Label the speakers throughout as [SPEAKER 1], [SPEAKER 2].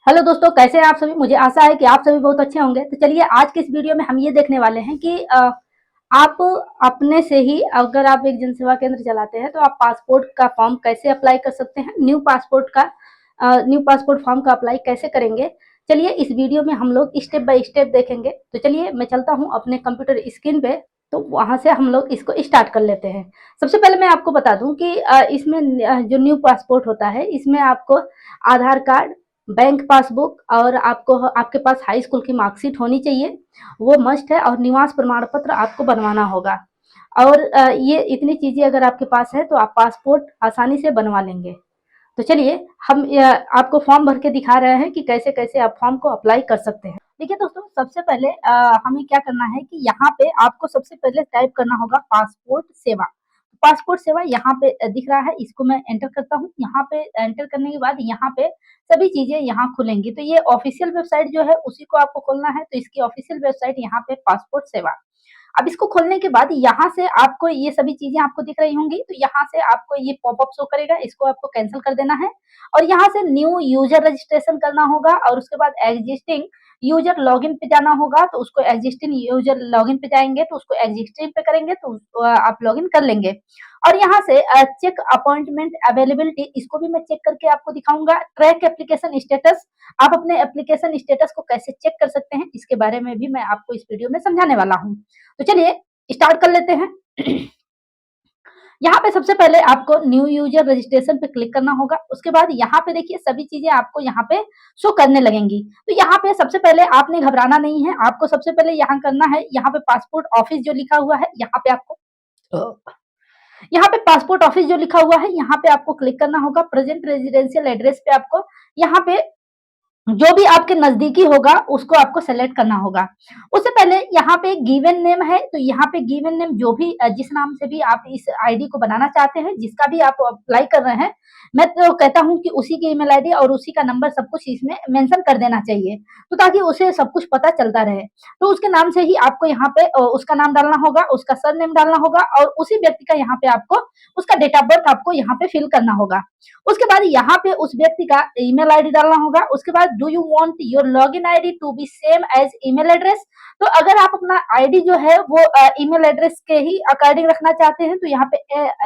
[SPEAKER 1] Hello दोस्तों, कैसे हैं आप सभी। मुझे आशा है कि आप सभी बहुत अच्छे होंगे। तो चलिए आज के इस वीडियो में हम ये देखने वाले हैं कि आप अपने से ही अगर आप एक जनसेवा केंद्र चलाते हैं तो आप पासपोर्ट का फॉर्म कैसे अप्लाई कर सकते हैं। न्यू पासपोर्ट फॉर्म का अप्लाई कैसे करेंगे। चलिए इस वीडियो में हम लोग स्टेप बाय स्टेप देखेंगे। तो चलिए मैं चलता हूँ अपने कंप्यूटर स्क्रीन पे, तो वहां से हम लोग इसको स्टार्ट कर लेते हैं। सबसे पहले मैं आपको बता दूं कि इसमें जो न्यू पासपोर्ट होता है इसमें आपको आधार कार्ड, बैंक पासबुक और आपको आपके पास हाई स्कूल की मार्कशीट होनी चाहिए, वो मस्ट है। और निवास प्रमाण पत्र आपको बनवाना होगा। और ये इतनी चीजें अगर आपके पास है तो आप पासपोर्ट आसानी से बनवा लेंगे। तो चलिए हम आपको फॉर्म भर के दिखा रहे हैं कि कैसे कैसे आप फॉर्म को अप्लाई कर सकते हैं। देखिए दोस्तों, सबसे पहले हमें क्या करना है कि यहाँ पे आपको सबसे पहले टाइप करना होगा पासपोर्ट सेवा। पासपोर्ट सेवा यहाँ पे दिख रहा है, इसको मैं एंटर करता हूँ। यहाँ पे एंटर करने के बाद यहाँ पे सभी चीजें यहाँ खुलेंगी। तो ये ऑफिशियल वेबसाइट जो है उसी को आपको खोलना है। तो इसकी ऑफिशियल वेबसाइट यहाँ पे पासपोर्ट सेवा। अब इसको खोलने के बाद यहाँ से आपको ये सभी चीजें आपको दिख रही होंगी। तो यहाँ से आपको ये पॉपअप शो करेगा, इसको आपको कैंसिल कर देना है। और यहाँ से न्यू यूजर रजिस्ट्रेशन करना होगा और उसके बाद एग्जिस्टिंग यूजर लॉगिन पे जाना होगा। तो उसको एग्जिस्टिंग यूजर लॉगिन पे जाएंगे तो उसको एग्जिस्टिंग पे करेंगे तो आप लॉगिन कर लेंगे। और यहाँ से चेक अपॉइंटमेंट अवेलेबिलिटी, इसको भी मैं चेक करके आपको दिखाऊंगा। ट्रैक एप्लीकेशन स्टेटस, आप अपने एप्लीकेशन स्टेटस को कैसे चेक कर सकते हैं इसके बारे में भी मैं आपको इस वीडियो में समझाने वाला हूँ। तो चलिए स्टार्ट कर लेते हैं। यहाँ पे सबसे पहले आपको न्यू यूजर रजिस्ट्रेशन पे क्लिक करना होगा। उसके बाद यहाँ पे देखिए सभी चीजें आपको यहाँ पे शो करने लगेंगी। तो यहाँ पे सबसे पहले आपने घबराना नहीं है। आपको सबसे पहले यहाँ करना है, यहाँ पे पासपोर्ट ऑफिस जो लिखा हुआ है यहाँ पे पासपोर्ट ऑफिस जो लिखा हुआ है यहाँ पे आपको क्लिक करना होगा। प्रेजेंट रेजिडेंशियल एड्रेस पे आपको यहाँ पे जो भी आपके नजदीकी होगा उसको आपको सेलेक्ट करना होगा। उससे पहले यहाँ पे गिवन नेम है, तो यहाँ पे गिवन नेम जो भी जिस नाम से भी आप इस आईडी को बनाना चाहते हैं, जिसका भी आप अप्लाई कर रहे हैं, मैं तो कहता हूँ कि उसी की ईमेल आईडी और उसी का नंबर सब कुछ इसमें मेंशन कर देना चाहिए, तो ताकि उसे सब कुछ पता चलता रहे। तो उसके नाम से ही आपको यहाँ पे उसका नाम डालना होगा, उसका सर नेम डालना होगा और उसी व्यक्ति का यहाँ पे आपको उसका डेट ऑफ बर्थ आपको यहाँ पे फिल करना होगा। उसके बाद यहाँ पे उस व्यक्ति का ईमेल आईडी डालना होगा। उसके बाद do you want your login ID to be same as email address, तो अगर आप अपना आईडी जो है वो ईमेल एड्रेस के ही अकॉर्डिंग रखना चाहते हैं तो यहाँ पे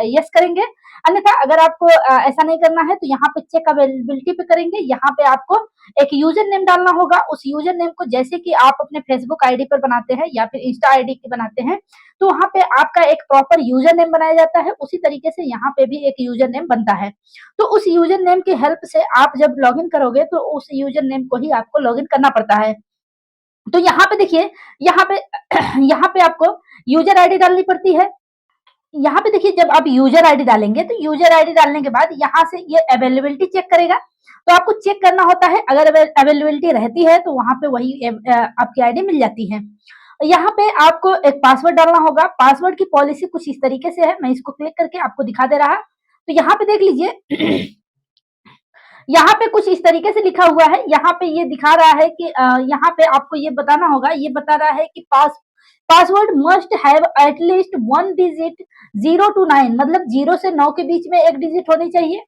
[SPEAKER 1] यस करेंगे। अन्यथा अगर आपको ऐसा नहीं करना है तो यहाँ पे चेक अवेलेबिलिटी पे करेंगे। यहाँ पे आपको एक यूजर नेम डालना होगा। उस यूजर नेम को जैसे कि आप अपने फेसबुक आईडी पर बनाते हैं या फिर इंस्टा आईडी की बनाते हैं, तो वहां पे आपका एक प्रॉपर यूजर नेम बनाया जाता है, उसी तरीके से यहाँ पे भी एक यूजर नेम बनता है। तो उस यूजर नेम की हेल्प से आप जब लॉगिन करोगे तो उस यूजर नेम को ही आपको लॉगिन करना पड़ता है। तो यहाँ पे देखिए, यहाँ पे यहाँ पे आपको यूजर आईडी डालनी पड़ती है। यहाँ पे देखिए जब आप यूजर आईडी डालेंगे तो यूजर आईडी डालने के बाद यहाँ से ये अवेलेबिलिटी चेक करेगा। तो आपको चेक करना होता है, अगर अवेलेबिलिटी रहती है तो वहां पे वही आपकी आईडी मिल जाती है। यहाँ पे आपको एक पासवर्ड डालना होगा। पासवर्ड की पॉलिसी कुछ इस तरीके से है, मैं इसको क्लिक करके आपको दिखा दे रहा। तो यहाँ पे देख लीजिए यहाँ पे कुछ इस तरीके से लिखा हुआ है। यहाँ पे ये दिखा रहा है कि यहाँ पे आपको ये बताना होगा, ये बता रहा है कि password must have at least 1 digit 0 to 9, मतलब 0 से 9 के बीच में एक डिजिट होनी चाहिए।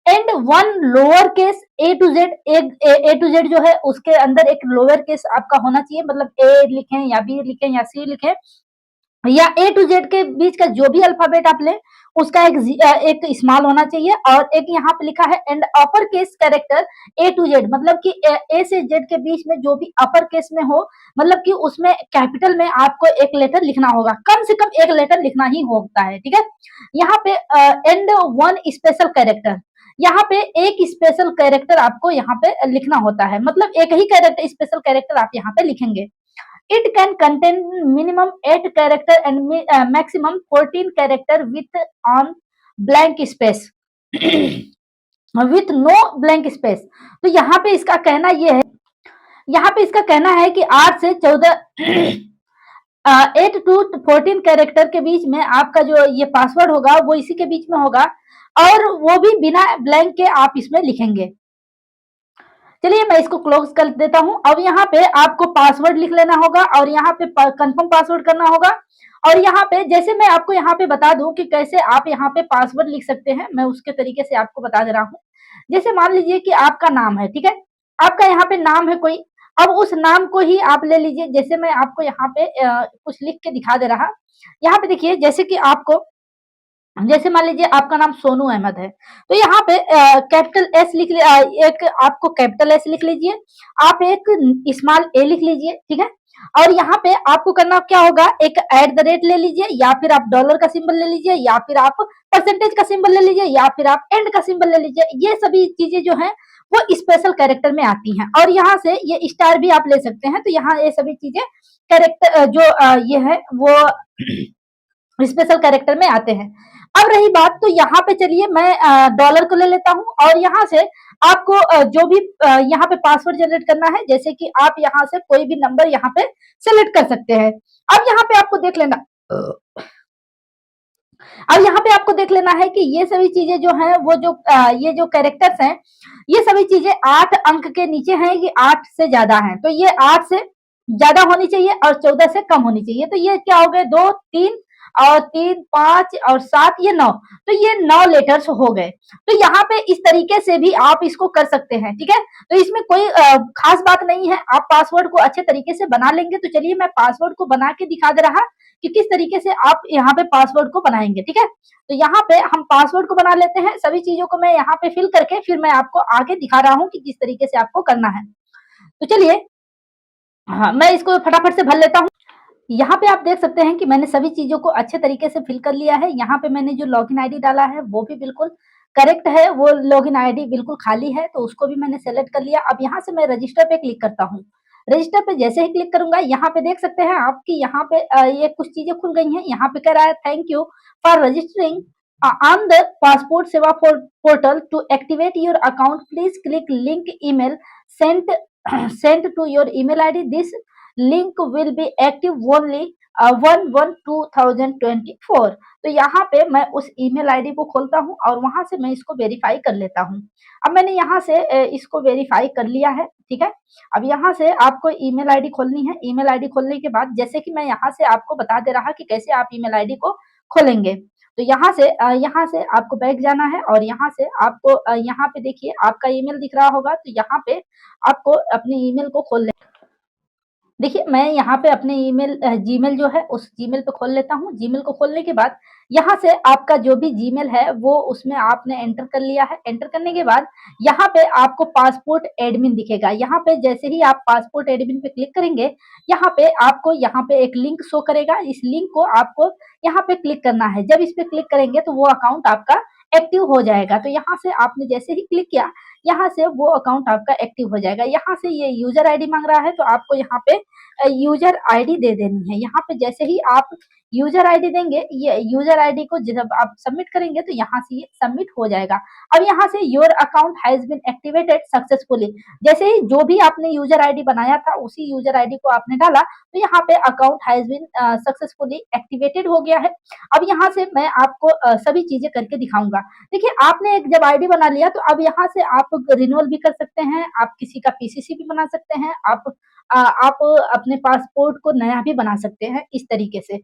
[SPEAKER 1] And 1 lower case A to Z, A to Z जो है उसके अंदर एक लोअर केस आपका होना चाहिए, मतलब A लिखें या B लिखें या C लिखें या A to Z के बीच का जो भी अल्फाबेट आप लें उसका एक स्मॉल होना चाहिए। और एक यहाँ पे लिखा है and upper case character A to Z, मतलब कि A से Z के बीच में जो भी अपर केस में हो, मतलब कि उसमें कैपिटल में आपको एक लेटर लिखना होगा, कम से कम एक लेटर लिखना ही होता है, ठीक है। यहाँ पे एंड 1 स्पेशल कैरेक्टर, यहाँ पे एक स्पेशल कैरेक्टर आपको यहाँ पे लिखना होता है, मतलब एक ही कैरेक्टर स्पेशल कैरेक्टर आप यहाँ पे लिखेंगे। It can contain minimum 8 character and maximum 14 character with on blank space with no blank space। तो यहाँ पे इसका कहना ये है, यहाँ पे इसका कहना है कि 8 से 14 8 to 14 कैरेक्टर के बीच में आपका जो ये पासवर्ड होगा वो इसी के बीच में होगा और वो भी बिना ब्लैंक के आप इसमें लिखेंगे। चलिए मैं इसको क्लोज कर देता हूं। अब यहाँ पे आपको पासवर्ड लिख लेना होगा और यहाँ पे कंफर्म पासवर्ड करना होगा। और यहाँ पे जैसे मैं आपको यहाँ पे बता दूं कि कैसे आप यहाँ पे पासवर्ड लिख सकते हैं, मैं उसके तरीके से आपको बता दे रहा हूँ। जैसे मान लीजिए कि आपका नाम है, ठीक है, आपका यहाँ पे नाम है कोई, अब उस नाम को ही आप ले लीजिए। जैसे मैं आपको यहाँ पे कुछ लिख के दिखा दे रहा। यहाँ पे देखिए जैसे कि आपको, जैसे मान लीजिए आपका नाम सोनू अहमद है, तो यहाँ पे कैपिटल एस लिख एक आपको कैपिटल एस लिख लीजिए, आप एक स्मॉल ए लिख लीजिए, ठीक है। और यहाँ पे आपको करना क्या होगा, एक एट द रेट ले लीजिए, या फिर आप डॉलर का सिंबल ले लीजिए, या फिर आप परसेंटेज का सिंबल ले लीजिए, या फिर आप एंड का सिंबल ले लीजिए। ये सभी चीजें जो है वो स्पेशल कैरेक्टर में आती हैं, और यहाँ से ये स्टार भी आप ले सकते हैं। तो यहाँ ये सभी चीजें कैरेक्टर जो ये है वो स्पेशल कैरेक्टर में आते हैं। अब रही बात, तो यहाँ पे चलिए मैं डॉलर को ले लेता हूँ, और यहाँ से आपको जो भी यहाँ पे पासवर्ड जनरेट करना है, जैसे कि आप यहाँ से कोई भी नंबर यहाँ पे सेलेक्ट कर सकते हैं। अब यहाँ पे आपको देख लेना, अब यहाँ पे आपको देख लेना है कि ये सभी चीजें जो हैं वो जो ये जो कैरेक्टर्स हैं, ये सभी चीजें 8 अंक के नीचे हैं कि 8 से ज्यादा हैं। तो ये 8 से ज्यादा होनी चाहिए और 14 से कम होनी चाहिए। तो ये क्या हो गए, 2, 3 और 3, 5 और 7, ये 9। तो ये 9 लेटर्स हो गए। तो यहाँ पे इस तरीके से भी आप इसको कर सकते हैं, ठीक है। तो इसमें कोई खास बात नहीं है, आप पासवर्ड को अच्छे तरीके से बना लेंगे। तो चलिए मैं पासवर्ड को बना के दिखा दे रहा कि किस तरीके से आप यहाँ पे पासवर्ड को बनाएंगे, ठीक है। तो यहाँ पे हम पासवर्ड को बना लेते हैं। सभी चीजों को मैं यहाँ पे फिल करके फिर मैं आपको आगे दिखा रहा हूँ कि किस तरीके से आपको करना है। तो चलिए, हाँ, मैं इसको फटाफट से भर लेता हूँ। यहाँ पे आप देख सकते हैं कि मैंने सभी चीज़ों को अच्छे तरीके से फिल कर लिया है। यहाँ पे मैंने जो लॉगिन आईडी डाला है वो भी बिल्कुल करेक्ट है, वो लॉगिन आईडी बिल्कुल खाली है, तो उसको भी मैंने सेलेक्ट कर लिया। अब यहाँ से मैं रजिस्टर पे क्लिक करता हूँ। रजिस्टर पे जैसे ही क्लिक करूँगा, यहाँ पे देख सकते हैं आप कि यहाँ पे ये कुछ चीज़ें खुल गई हैं। यहाँ पे कह रहा है thank you for registering on the passport Seva portal to activate your account please click link email sent sent to your email ID this link will be active only 1/1/2024। तो यहाँ पे मैं उस ईमेल आईडी को खोलता हूँ और वहां से मैं इसको वेरीफाई कर लेता हूँ। अब मैंने यहाँ से इसको वेरीफाई कर लिया है, ठीक है। अब यहाँ से आपको ईमेल आईडी खोलनी है। ईमेल आईडी खोलने के बाद जैसे कि मैं यहाँ से आपको बता दे रहा कि कैसे आप ईमेल आईडी को खोलेंगे। तो यहाँ से आपको बैक जाना है, और यहाँ से आपको यहाँ पे देखिए आपका ईमेल दिख रहा होगा, तो यहाँ पे आपको अपनी ईमेल को खोल देखिए, मैं यहाँ पे अपने जीमेल जो है उस जीमेल पे खोल लेता हूँ। जीमेल को खोलने के बाद यहाँ से आपका जो भी जीमेल है वो उसमें आपने एंटर कर लिया है। एंटर करने के बाद यहाँ पे आपको पासपोर्ट एडमिन दिखेगा। यहाँ पे जैसे ही आप पासपोर्ट एडमिन पे क्लिक करेंगे, यहाँ पे आपको यहाँ पे एक लिंक शो करेगा। इस लिंक को आपको यहाँ पे क्लिक करना है। जब इस पे क्लिक करेंगे तो वो अकाउंट आपका एक्टिव हो जाएगा। तो यहाँ से आपने जैसे ही क्लिक किया, यहाँ से वो अकाउंट आपका एक्टिव हो जाएगा। यहाँ से ये यूजर आईडी मांग रहा है, तो आपको यहाँ पे यूजर आईडी दे देनी है। यहाँ पे जैसे ही आप यूजर आईडी देंगे, ये यूजर आईडी को जब आप सबमिट करेंगे तो यहाँ से ये सबमिट हो जाएगा। अब यहाँ से your account has been activated successfully, जैसे ही जो भी आपने यूजर आईडी बनाया था उसी यूजर आईडी को आपने डाला, तो यहाँ पे account has been successfully activated हो गया है। अब यहाँ से मैं आपको सभी चीजें करके दिखाऊंगा। देखिए, आपने एक जब आईडी बना लिया, तो अब यहाँ से आप रिन्यूअल भी कर सकते हैं, आप किसी का पीसीसी भी बना सकते हैं, आप अपने पासपोर्ट को नया भी बना सकते हैं इस तरीके से।